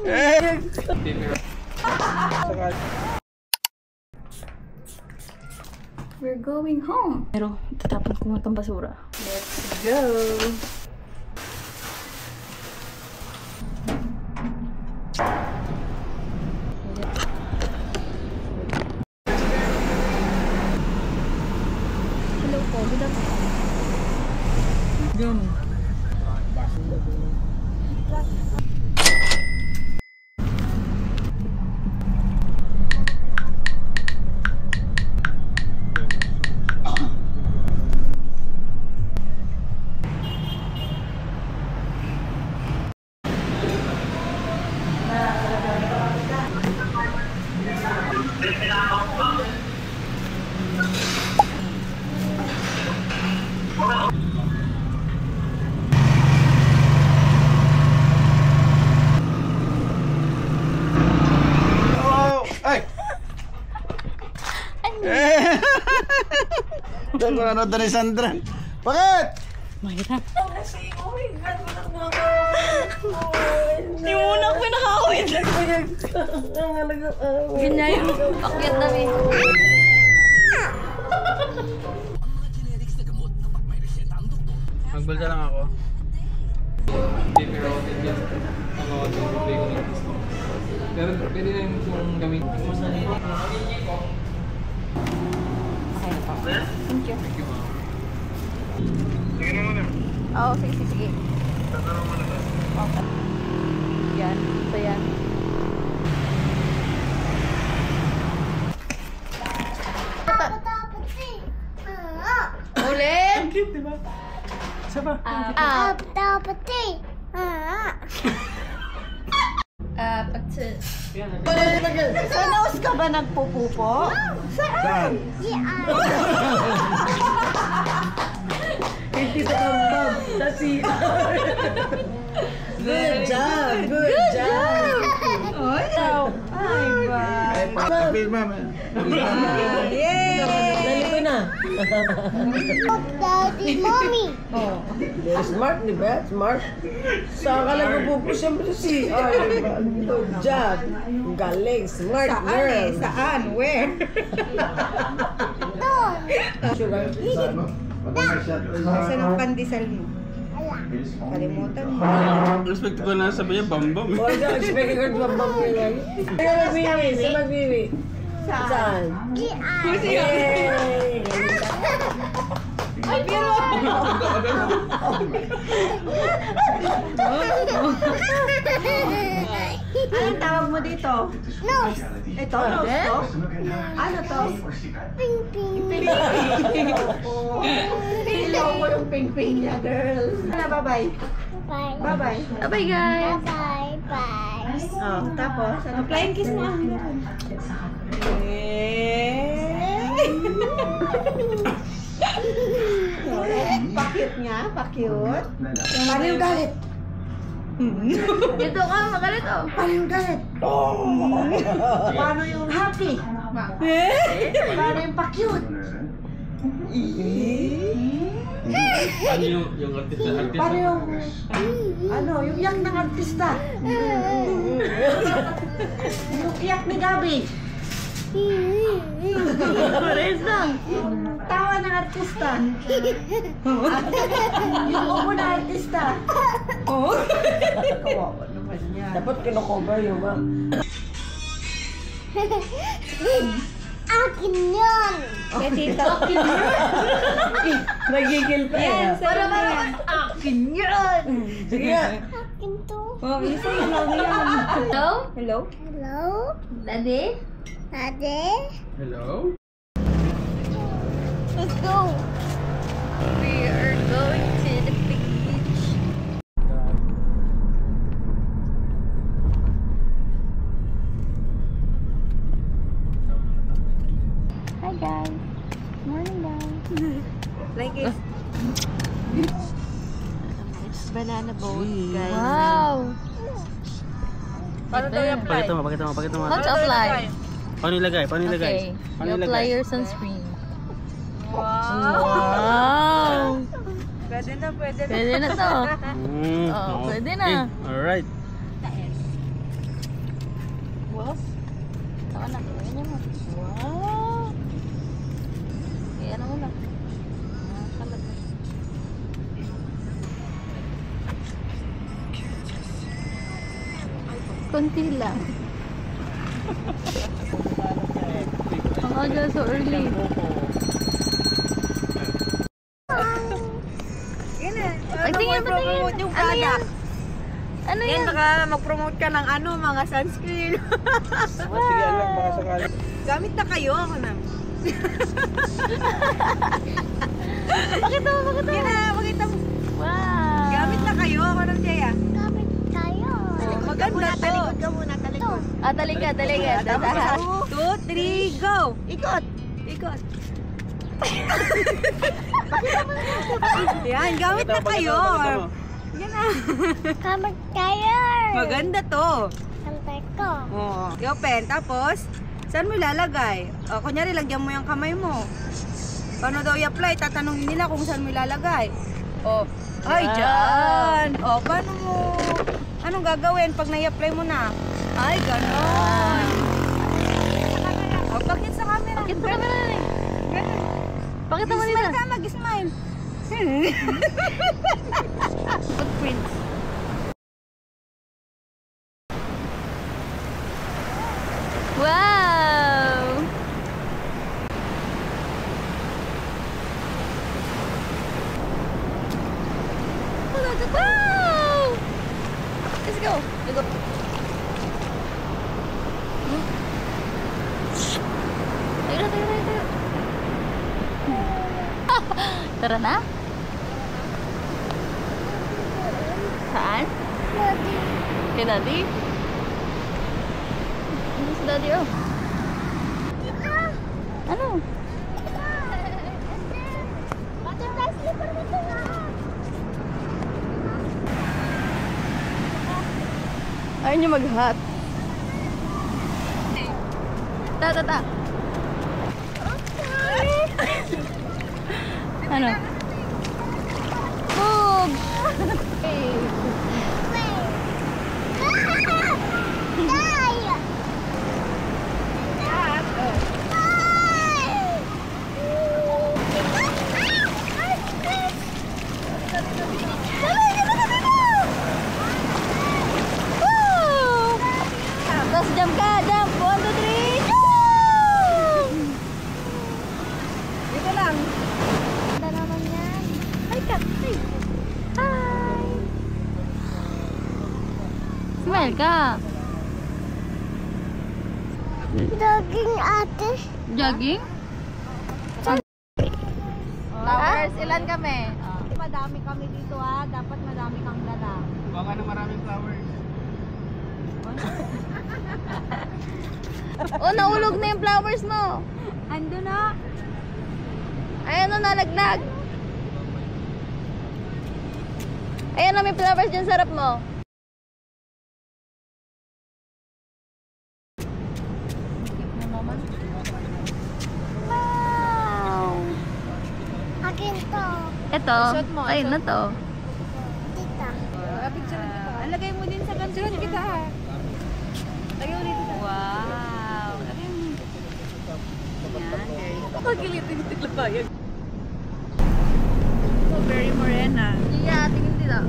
We're going home. Pero tatapon ko nga itong basura. Let's go! Hello po, good afternoon. Yum. Doon ko nanood ni Sandra. Bakit? Makita. Hindi muna ako nakakawin. Ganyan yung akyat namin. Magbalsa lang ako. Pero pwede na yung gamit. Thank you. Sige na muna. Oo, sige. Okay. Yan. So yan. Ulit! Diba? Saba? Sa nose ka ba nagpupupo? Saan? Hindi sa kambab. Sa CR. Good job! Good job! Ay, ba? Kapil, mama. Yay! Dali ko na. Daddy, Mommy. Oh, very smart, di ba? Smart. Saan ka nagpupupo? Siyempre sa CR, di ba? Good job. Galing. Smart girl. Saan? Where? Sugar. Saan ang pandesal mo? Kalimutan mo. Respect ko na sabi niya, bambam. Huwag ka expect ko bambam mo yan. Saan magbibi? Saan magbibi? Saan? Yay! Ay, pero! Anong tawag mo dito? Nose. Ito, nose to? Ano to? Ping, ping. Ilaw mo yung ping-ping niya, girl. Bye-bye. Bye. Bye-bye. Bye guys! Bye. Bye. Oh, tapos, ano? Flying kiss mo. Pa-cute niya, pa-cute. Paano yung galit? Dito ka, magalit oh. Paano yung galit? Paano yung happy? Paano yung pa-cute? Ano yung artista? Paano yung, ano, yung iyak ng artista? Yung iyak ni Gabi? Pares lang. Tawa ng artista? Yung upo ng artista? Oo. Kawawa naman niya. Dapat kinocover yung ba? Akin yun. Tita. Akin yun. Nagigil pa eh. Para akin yun! Sige nga. Akin to. Oh, isa yung lagi yan. Hello? Hello? Hello? Daddy? Daddy? Hello? Let's go. We are going to the beach. Hi guys. Morning guys. Like it's banana boat, guys. Wow! Paano tayo apply? Pakita mo. How to apply? Paano ilagay? Okay. You apply your sunscreen. Wow! Wow! Pwede na. Pwede na to. Oh, pwede na. Alright. Boss? Tawa na. Ganyan mo. Wow! Kaya ano mo lang. Kalat na. Konti lang. Ang aga, so early. Yan eh. Ay, tingin ba tingin? Promote yung Ano yan? product. Ano Yan, yan? baka mag-promote ka ng ano, mga sunscreen. Sige, alam, baka sakali. Gamit na kayo ako na. Pakita mo, pakita mo. Yan na, pakita mo. Wow! Gamit na kayo ako ng Jaya. Kapit tayo. Maganda to. Talikod ka muna, talikod. Ah, talika. Tapos, 2, 3, go! Ikot! Ikot! Yan, gamit na kayo. Yan na. Kapit tayo. Maganda to. Kapit ko. Oo. I-open. Tapos, saan mo ilalagay? O, kunyari, lagyan mo yung kamay mo. Paano daw i-apply? Tatanungin nila kung saan mo ilalagay. O, ay, Wow. dyan. O, paano mo? Anong gagawin pag na-i-apply mo na? Ay, ganon. O, bakit sa camera? Bakit ba naman eh? Ganon. Pakita mo Smile nila. ka, mag-smile. Footprints. Wow! Wow! Let's go. You go. Tayo na. Tara na? Saan? Daddy. Kay Daddy? Ano si Daddy, oh? Ano? Butterfly slipper dito nga. Ayaw niyo mag-hot. Ta. Ano? Boog! Hey. Woo! Tapos jump ka, jump! 1, 2, 3! Dito lang. Ganda naman yan. Hi, Kat! Hi! Hi! Smile ka! Daging ate. Jogging? Flowers, ilan kami? Madami kami dito ha. Dapat madami kang dala. Baka na maraming flowers. Oh, naulog na yung flowers mo. Ando na. Ayan o, nalaglag. Ayan o, may flowers dyan sa harap mo. Wow! Akin to. Ito, ayun na to. Tita. Alagay mo din sa ganun kita ha. Tayo dito. Wow! Pagilitin yung tilabayag. So, very morena. Yeah, tingin dito.